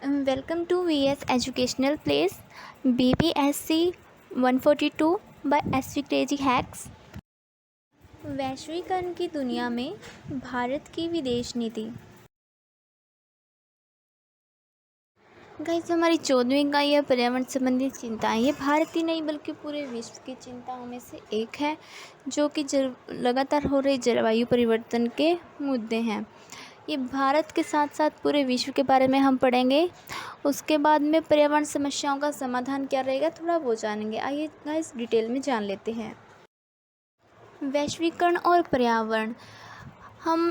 Welcome to VS Educational Place BPSC 142 by SV Crazy Hacks। वैश्वीकरण की दुनिया में भारत की विदेश नीति। गाइस, हमारी 14वीं इकाई है पर्यावरण संबंधी चिंताएं। ये भारत ही नहीं बल्कि पूरे विश्व की चिंताओं में से एक है, जो कि लगातार हो रही जलवायु परिवर्तन के मुद्दे हैं। ये भारत के साथ साथ पूरे विश्व के बारे में हम पढ़ेंगे। उसके बाद में पर्यावरण समस्याओं का समाधान क्या रहेगा, थोड़ा वो जानेंगे। आइए गाइस डिटेल में जान लेते हैं। वैश्वीकरण और पर्यावरण।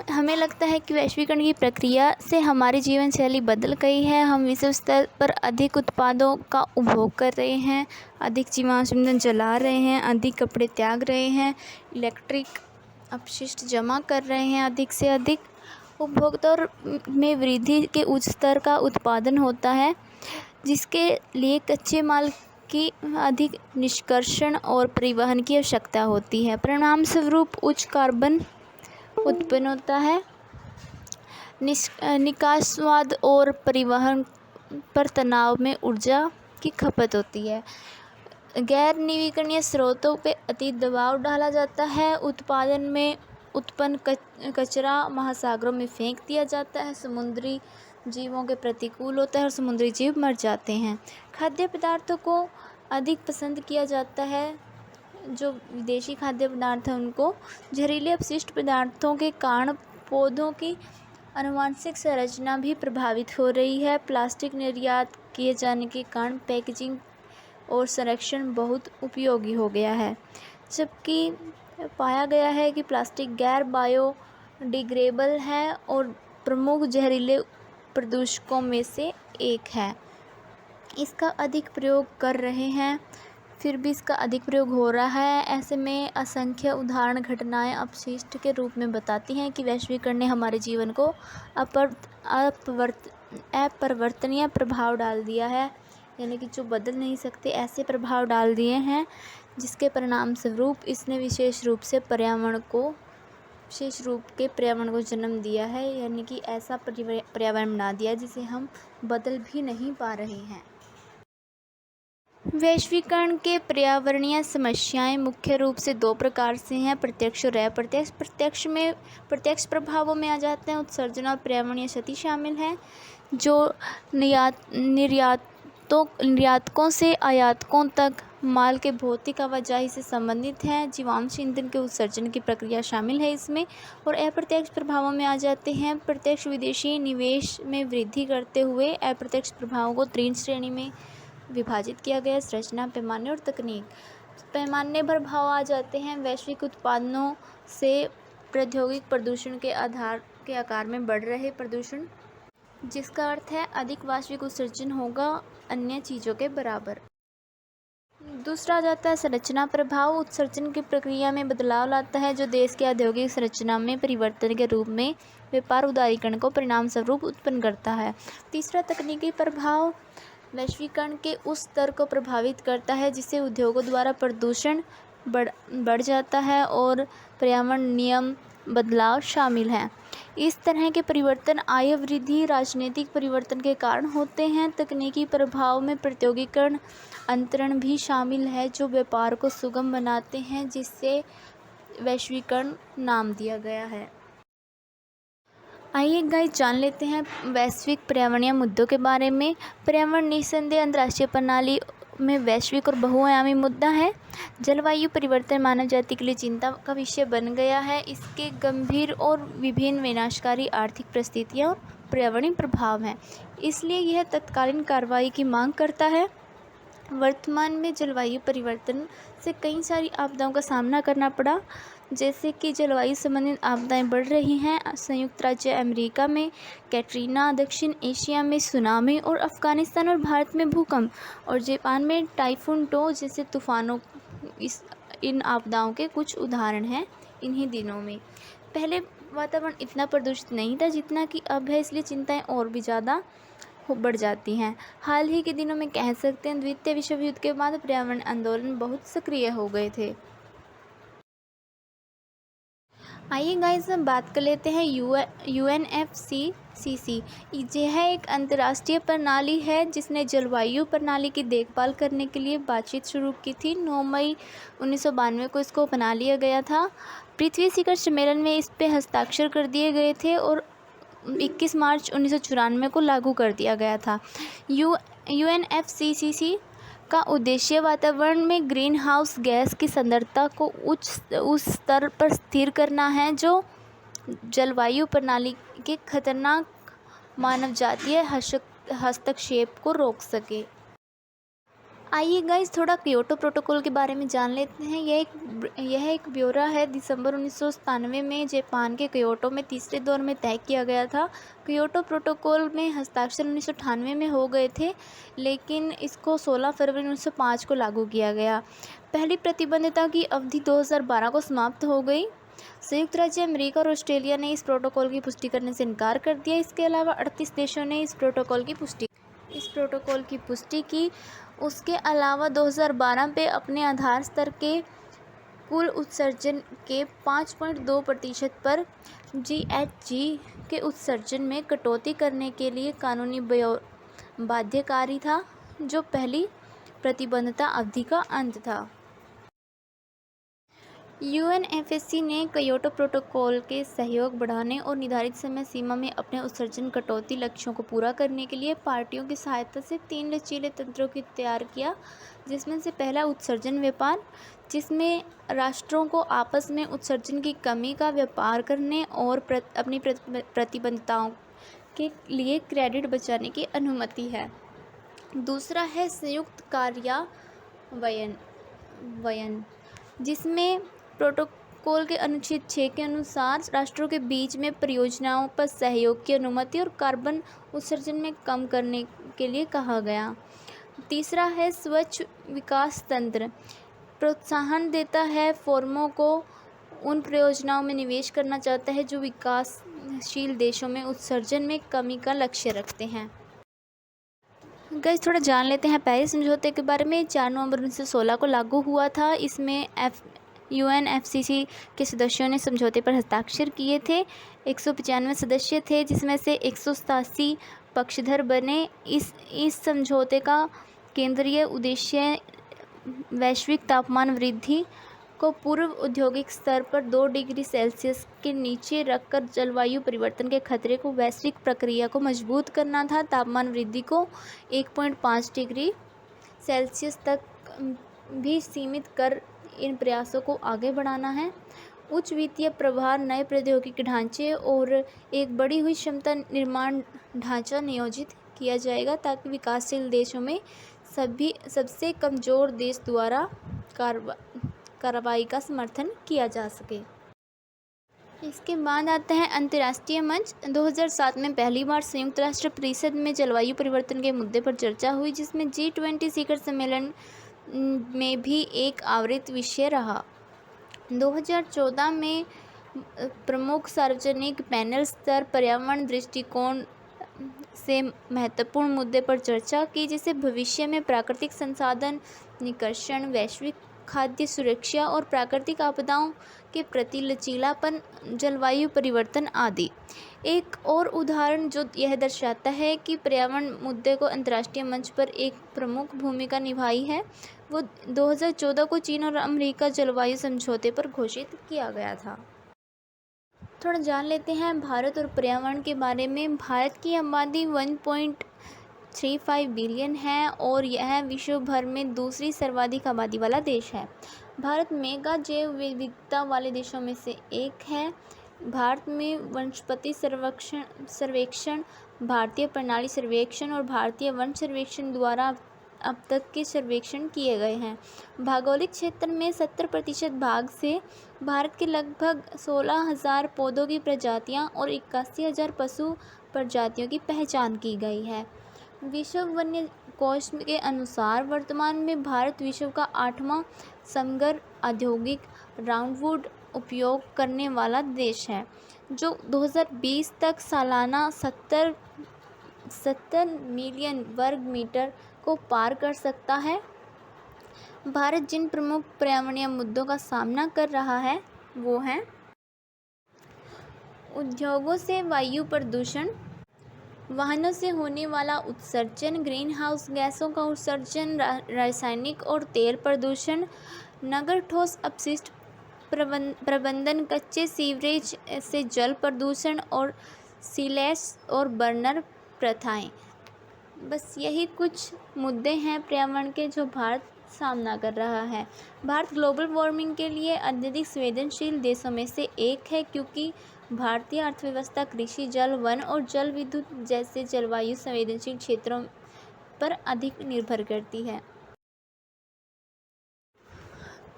हमें लगता है कि वैश्वीकरण की प्रक्रिया से हमारी जीवन शैली बदल गई है। हम विश्व स्तर पर अधिक उत्पादों का उपभोग कर रहे हैं, अधिक जीवाश्म ईंधन जला रहे हैं, अधिक कपड़े त्याग रहे हैं, इलेक्ट्रिक अपशिष्ट जमा कर रहे हैं, अधिक से अधिक उपभोक्ता में वृद्धि के उच्च स्तर का उत्पादन होता है, जिसके लिए कच्चे माल की अधिक निष्कर्षण और परिवहन की आवश्यकता होती है। परिणाम स्वरूप उच्च कार्बन उत्पन्न होता है। निकासवाद और परिवहन पर तनाव में ऊर्जा की खपत होती है। गैर नवीकरणीय स्रोतों पे अति दबाव डाला जाता है। उत्पादन में उत्पन्न कचरा महासागरों में फेंक दिया जाता है। समुद्री जीवों के प्रतिकूल होता है और समुद्री जीव मर जाते हैं। खाद्य पदार्थों को अधिक पसंद किया जाता है। जो विदेशी खाद्य पदार्थ हैं उनको जहरीले अपशिष्ट पदार्थों के कारण पौधों की आनुवंशिक संरचना भी प्रभावित हो रही है। प्लास्टिक निर्यात किए जाने के कारण पैकेजिंग और संरक्षण बहुत उपयोगी हो गया है, जबकि पाया गया है कि प्लास्टिक गैर बायोडिग्रेडेबल है और प्रमुख जहरीले प्रदूषकों में से एक है। इसका अधिक प्रयोग कर रहे हैं, फिर भी इसका अधिक प्रयोग हो रहा है। ऐसे में असंख्य उदाहरण घटनाएं अपशिष्ट के रूप में बताती हैं कि वैश्वीकरण ने हमारे जीवन को अपरिवर्तनीय प्रभाव डाल दिया है, यानी कि जो बदल नहीं सकते ऐसे प्रभाव डाल दिए हैं, जिसके परिणाम स्वरूप इसने विशेष रूप के पर्यावरण को जन्म दिया है, यानी कि ऐसा पर्यावरण बना दिया जिसे हम बदल भी नहीं पा रहे हैं। वैश्वीकरण के पर्यावरणीय समस्याएं मुख्य रूप से दो प्रकार से हैं, प्रत्यक्ष और अप्रत्यक्ष। प्रत्यक्ष प्रभावों में आ जाते हैं उत्सर्जन और पर्यावरणीय क्षति शामिल है, जो निर्यातकों से आयातकों तक माल के भौतिक आवाजाही से संबंधित है। जीवाश्म ईंधन के उत्सर्जन की प्रक्रिया शामिल है इसमें। और अप्रत्यक्ष प्रभावों में आ जाते हैं प्रत्यक्ष विदेशी निवेश में वृद्धि करते हुए अप्रत्यक्ष प्रभावों को 3 श्रेणी में विभाजित किया गया: संरचना, पैमाने और तकनीक। पैमाने प्रभाव आ जाते हैं वैश्विक उत्पादनों से प्रौद्योगिक प्रदूषण के आकार में बढ़ रहे प्रदूषण, जिसका अर्थ है अधिक वार्षिक उत्सर्जन होगा अन्य चीज़ों के बराबर। दूसरा आ जाता है संरचना प्रभाव। उत्सर्जन की प्रक्रिया में बदलाव लाता है, जो देश की औद्योगिक संरचना में परिवर्तन के रूप में व्यापार उदारीकरण को परिणाम स्वरूप उत्पन्न करता है। तीसरा तकनीकी प्रभाव वैश्वीकरण के उस स्तर को प्रभावित करता है जिससे उद्योगों द्वारा प्रदूषण बढ़ जाता है और पर्यावरण नियम बदलाव शामिल हैं। इस तरह के परिवर्तन आय वृद्धि, राजनीतिक परिवर्तन के कारण होते हैं। तकनीकी प्रभाव में प्रौद्योगिकरण अंतरण भी शामिल है, जो व्यापार को सुगम बनाते हैं, जिससे वैश्वीकरण नाम दिया गया है। आइए गाइस जान लेते हैं वैश्विक पर्यावरणीय मुद्दों के बारे में। पर्यावरण निस्संदेह अंतर्राष्ट्रीय प्रणाली में वैश्विक और बहुआयामी मुद्दा है। जलवायु परिवर्तन मानव जाति के लिए चिंता का विषय बन गया है। इसके गंभीर और विभिन्न विनाशकारी आर्थिक परिस्थितियाँ और पर्यावरणीय प्रभाव हैं, इसलिए यह तत्कालीन कार्रवाई की मांग करता है। वर्तमान में जलवायु परिवर्तन से कई सारी आपदाओं का सामना करना पड़ा, जैसे कि जलवायु संबंधित आपदाएं बढ़ रही हैं। संयुक्त राज्य अमेरिका में कैटरीना, दक्षिण एशिया में सुनामी और अफगानिस्तान और भारत में भूकंप और जापान में टाइफून टो जैसे तूफानों इन आपदाओं के कुछ उदाहरण हैं इन्हीं दिनों में। पहले वातावरण इतना प्रदूषित नहीं था जितना कि अब है, इसलिए चिंताएं और भी ज़्यादा बढ़ जाती हैं। हाल ही के दिनों में कह सकते हैं द्वितीय विश्व युद्ध के बाद पर्यावरण आंदोलन बहुत सक्रिय हो गए थे। आइए गाइस हम बात कर लेते हैं UNFCCC। यह एक अंतर्राष्ट्रीय प्रणाली है जिसने जलवायु प्रणाली की देखभाल करने के लिए बातचीत शुरू की थी। 9 मई 1992 को इसको बना लिया गया था। पृथ्वी शिखर सम्मेलन में इस पे हस्ताक्षर कर दिए गए थे और 21 मार्च 1994 को लागू कर दिया गया था। UNFCCC का उद्देश्य वातावरण में ग्रीन हाउस गैस की सांद्रता को उस स्तर पर स्थिर करना है जो जलवायु प्रणाली के खतरनाक मानवजातीय हस्तक्षेप को रोक सके। आइए गाइस थोड़ा क्योटो प्रोटोकॉल के बारे में जान लेते हैं। यह एक ब्यौरा है। दिसंबर 1997 में जापान के क्योटो में तीसरे दौर में तय किया गया था। क्योटो प्रोटोकॉल में हस्ताक्षर 1998 में हो गए थे, लेकिन इसको 16 फरवरी 1905 को लागू किया गया। पहली प्रतिबद्धता की अवधि 2012 को समाप्त हो गई। संयुक्त राज्य अमेरिका और ऑस्ट्रेलिया ने इस प्रोटोकॉल की पुष्टि करने से इनकार कर दिया। इसके अलावा 38 देशों ने इस प्रोटोकॉल की पुष्टि की। उसके अलावा 2012 पे अपने आधार स्तर के कुल उत्सर्जन के 5.2% पर GHG के उत्सर्जन में कटौती करने के लिए कानूनी बाध्यकारी था, जो पहली प्रतिबद्धता अवधि का अंत था। UNFCCC ने क्योटो प्रोटोकॉल के सहयोग बढ़ाने और निर्धारित समय सीमा में अपने उत्सर्जन कटौती लक्ष्यों को पूरा करने के लिए पार्टियों की सहायता से 3 लचीले तंत्रों को तैयार किया, जिसमें से पहला उत्सर्जन व्यापार, जिसमें राष्ट्रों को आपस में उत्सर्जन की कमी का व्यापार करने और अपनी प्रतिबद्धताओं के लिए क्रेडिट बचाने की अनुमति है। दूसरा है संयुक्त कार्यान्वयन, जिसमें प्रोटोकॉल के अनुच्छेद 6 के अनुसार राष्ट्रों के बीच में परियोजनाओं पर सहयोग की अनुमति और कार्बन उत्सर्जन में कम करने के लिए कहा गया। तीसरा है स्वच्छ विकास तंत्र, प्रोत्साहन देता है फर्मों को उन परियोजनाओं में निवेश करना चाहता है जो विकासशील देशों में उत्सर्जन में कमी का लक्ष्य रखते हैं। गाइस थोड़ा जान लेते हैं पेरिस समझौते के बारे में। 4 नवंबर 1916 को लागू हुआ था। इसमें UNFCCC के सदस्यों ने समझौते पर हस्ताक्षर किए थे। 195 सदस्य थे, जिसमें से 187 पक्षधर बने। इस समझौते का केंद्रीय उद्देश्य वैश्विक तापमान वृद्धि को पूर्व औद्योगिक स्तर पर 2 डिग्री सेल्सियस के नीचे रखकर जलवायु परिवर्तन के खतरे को वैश्विक प्रक्रिया को मजबूत करना था। तापमान वृद्धि को 1.5 डिग्री सेल्सियस तक भी सीमित कर इन प्रयासों को आगे बढ़ाना है। उच्च वित्तीय प्रभार, नए प्रौद्योगिकी ढांचे और एक बढ़ी हुई क्षमता निर्माण ढांचा नियोजित किया जाएगा, ताकि विकासशील देशों में सबसे कमज़ोर देश द्वारा कार्रवाई का समर्थन किया जा सके। इसके बाद आता है अंतर्राष्ट्रीय मंच। 2007 में पहली बार संयुक्त राष्ट्र परिषद में जलवायु परिवर्तन के मुद्दे पर चर्चा हुई, जिसमें G20 शिखर सम्मेलन में भी एक आवृत्त विषय रहा। 2014 में प्रमुख सार्वजनिक पैनल स्तर पर्यावरण दृष्टिकोण से महत्वपूर्ण मुद्दे पर चर्चा की, जिसे भविष्य में प्राकृतिक संसाधन निष्कर्षण, वैश्विक खाद्य सुरक्षा और प्राकृतिक आपदाओं के प्रति लचीलापन, जलवायु परिवर्तन आदि। एक और उदाहरण जो यह दर्शाता है कि पर्यावरण मुद्दे को अंतर्राष्ट्रीय मंच पर एक प्रमुख भूमिका निभाई है, वो 2014 को चीन और अमेरिका जलवायु समझौते पर घोषित किया गया था। थोड़ा जान लेते हैं भारत और पर्यावरण के बारे में। भारत की आबादी 1.35 बिलियन है और यह विश्व भर में दूसरी सर्वाधिक आबादी वाला देश है। भारत मेगा जैव विविधता वाले देशों में से एक है। भारत में वनस्पति सर्वेक्षण, भारतीय प्रणाली सर्वेक्षण और भारतीय वन सर्वेक्षण द्वारा अब तक के सर्वेक्षण किए गए हैं। भौगोलिक क्षेत्र में 70% भाग से भारत के लगभग 16,000 पौधों की प्रजातियां और 81,000 पशु प्रजातियों की पहचान की गई है। विश्व वन्य कोष के अनुसार वर्तमान में भारत विश्व का 8वां समग्र औद्योगिक राउंडवुड उपयोग करने वाला देश है, जो 2020 तक सालाना 70 मिलियन वर्ग मीटर को पार कर सकता है। भारत जिन प्रमुख पर्यावरणीय मुद्दों का सामना कर रहा है वो हैं उद्योगों से वायु प्रदूषण, वाहनों से होने वाला उत्सर्जन, ग्रीन हाउस गैसों का उत्सर्जन, रासायनिक और तेल प्रदूषण, नगर ठोस अपशिष्ट प्रबंधन, कच्चे सीवरेज से जल प्रदूषण और सीलेज और बर्नर प्रथाएं। बस यही कुछ मुद्दे हैं पर्यावरण के जो भारत सामना कर रहा है। भारत ग्लोबल वार्मिंग के लिए अत्यधिक संवेदनशील देशों में से एक है, क्योंकि भारतीय अर्थव्यवस्था कृषि, जल, वन और जल विद्युत जैसे जलवायु संवेदनशील क्षेत्रों पर अधिक निर्भर करती है।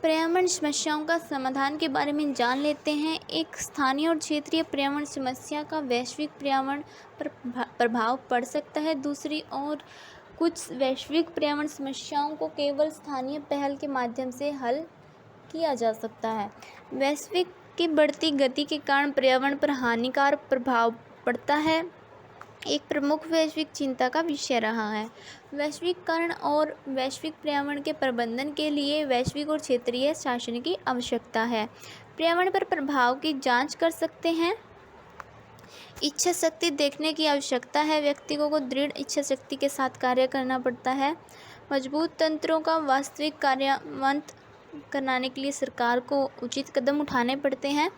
पर्यावरण समस्याओं का समाधान के बारे में जान लेते हैं। एक स्थानीय और क्षेत्रीय पर्यावरण समस्या का वैश्विक पर्यावरण पर प्रभाव पड़ सकता है। दूसरी ओर कुछ वैश्विक पर्यावरण समस्याओं को केवल स्थानीय पहल के माध्यम से हल किया जा सकता है। वैश्विक की बढ़ती गति के कारण पर्यावरण पर हानिकारक प्रभाव पड़ता है, एक प्रमुख वैश्विक चिंता का विषय रहा है। वैश्वीकरण और वैश्विक पर्यावरण के प्रबंधन के लिए वैश्विक और क्षेत्रीय शासन की आवश्यकता है। पर्यावरण पर प्रभाव की जांच कर सकते हैं। इच्छा शक्ति देखने की आवश्यकता है। व्यक्ति को दृढ़ इच्छा शक्ति के साथ कार्य करना पड़ता है। मजबूत तंत्रों का वास्तविक कार्यान्वित कराने के लिए सरकार को उचित कदम उठाने पड़ते हैं।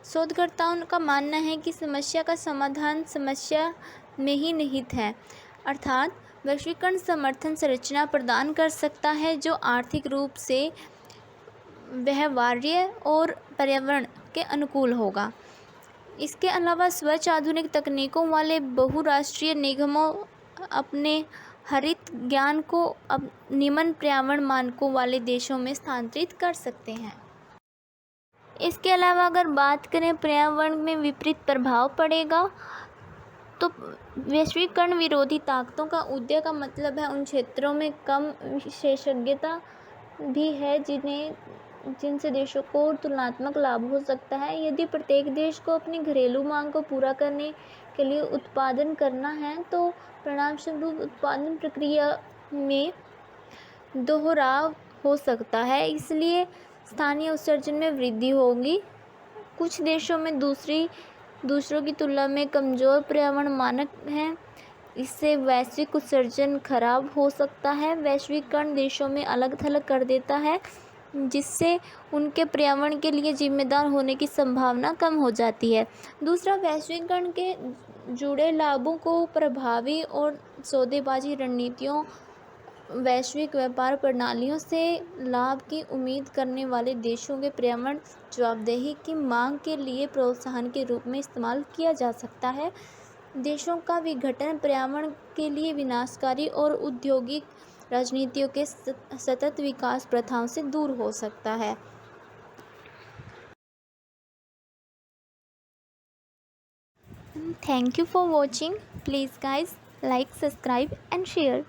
शोधकर्ताओं का मानना है कि समस्या का समाधान समस्या में ही निहित है, अर्थात वैश्वीकरण समर्थन संरचना प्रदान कर सकता है जो आर्थिक रूप से व्यवहार्य और पर्यावरण के अनुकूल होगा। इसके अलावा स्वच्छ आधुनिक तकनीकों वाले बहुराष्ट्रीय निगमों अपने हरित ज्ञान को अब निम्न पर्यावरण मानकों वाले देशों में स्थानांतरित कर सकते हैं। इसके अलावा अगर बात करें पर्यावरण में विपरीत प्रभाव पड़ेगा, तो वैश्वीकरण विरोधी ताकतों का उदय का मतलब है उन क्षेत्रों में कम विशेषज्ञता भी है जिनसे देशों को तुलनात्मक लाभ हो सकता है। यदि प्रत्येक देश को अपनी घरेलू मांग को पूरा करने के लिए उत्पादन करना है, तो परिणामस्वरूप उत्पादन प्रक्रिया में दोहराव हो सकता है, इसलिए स्थानीय उत्सर्जन में वृद्धि होगी। कुछ देशों में दूसरों की तुलना में कमज़ोर पर्यावरण मानक हैं, इससे वैश्विक उत्सर्जन खराब हो सकता है। वैश्वीकरण देशों में अलग थलग कर देता है, जिससे उनके पर्यावरण के लिए जिम्मेदार होने की संभावना कम हो जाती है। दूसरा, वैश्वीकरण के जुड़े लाभों को प्रभावी और सौदेबाजी रणनीतियों, वैश्विक व्यापार प्रणालियों से लाभ की उम्मीद करने वाले देशों के पर्यावरण जवाबदेही की मांग के लिए प्रोत्साहन के रूप में इस्तेमाल किया जा सकता है। देशों का विघटन पर्यावरण के लिए विनाशकारी और औद्योगिक राजनीतियों के सतत विकास प्रथाओं से दूर हो सकता है। Thank you for watching. Please guys, like, subscribe and share.